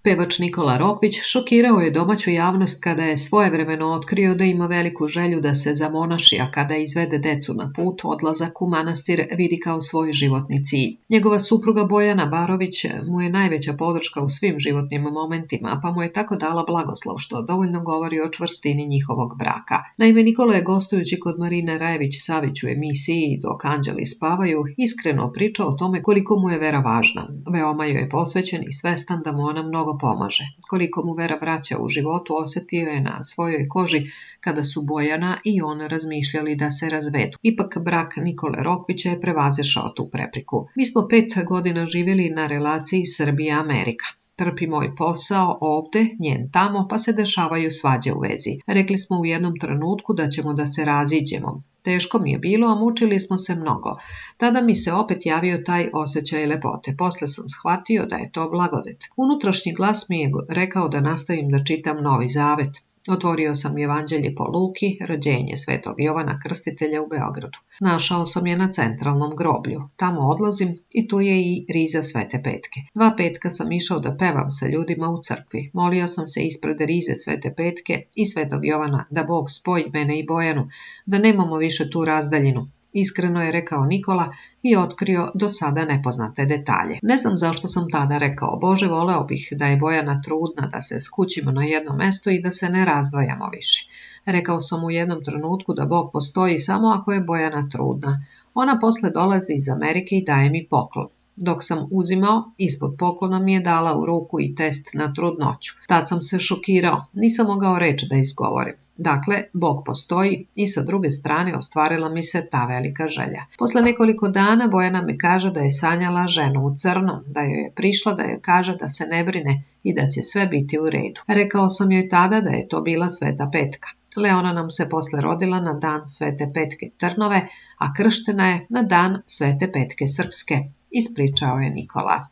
Pevač Nikola Rokvić šokirao je domaću javnost kada je svojevremeno otkrio da ima veliku želju da se zamonaši, a kada izvede decu na put, odlazak u manastir vidi kao svoj životni cilj. Njegova supruga Bojana Barović mu je najveća podrška u svim životnim momentima, pa mu je tako dala blagoslov, što dovoljno govori o čvrstini njihovog braka. Naime, Nikola je gostujući kod Marine Rajević-Savić u emisiji Dok anđeli spavaju, iskreno pričao o tome koliko mu je vera važna. Veoma joj je posvećen i svestan da mu ona mnogo pomaže. Koliko mu vera vraća u životu osjetio je na svojoj koži kada su Bojana i on razmišljali da se razvedu. Ipak brak Nikole Rokvića je prevazišao tu prepreku. Mi smo 5 godina živjeli na relaciji Srbija-Amerika. Trpi moj posao ovde, njen tamo, pa se dešavaju svađe u vezi. Rekli smo u jednom trenutku da ćemo da se raziđemo. Teško mi je bilo, a mučili smo se mnogo. Tada mi se opet javio taj osjećaj lepote. Posle sam shvatio da je to blagodet. Unutrašnji glas mi je rekao da nastavim da čitam Novi Zavet. Otvorio sam Evanđelje po Luki, rođenje Svetog Jovana Krstitelja u Beogradu. Našao sam je na centralnom groblju. Tamo odlazim i tu je i riza Svete Petke. 2 petka sam išao da pevam sa ljudima u crkvi. Molio sam se ispred rize Svete Petke i Svetog Jovana da Bog spoji mene i Bojanu, da nemamo više tu razdaljinu. Iskreno je rekao Nikola i otkrio do sada nepoznate detalje. Ne znam zašto sam tada rekao, Bože, voleo bih da je Bojana trudna, da se skućimo na jedno mesto i da se ne razdvajamo više. Rekao sam u jednom trenutku da Bog postoji samo ako je Bojana trudna. Ona posle dolazi iz Amerike i daje mi poklon. Dok sam uzimao, ispod poklona mi je dala u ruku i test na trudnoću. Tad sam se šokirao, nisam mogao reč da izgovorim. Dakle, Bog postoji i sa druge strane ostvarila mi se ta velika želja. Posle nekoliko dana Bojana mi kaže da je sanjala ženu u crnom, da joj je prišla da joj kaže da se ne brine i da će sve biti u redu. Rekao sam joj tada da je to bila Sveta Petka. Leona nam se posle rodila na dan Svete Petke Trnove, a krštena je na dan Svete Petke Srpske, ispričao je Nikola.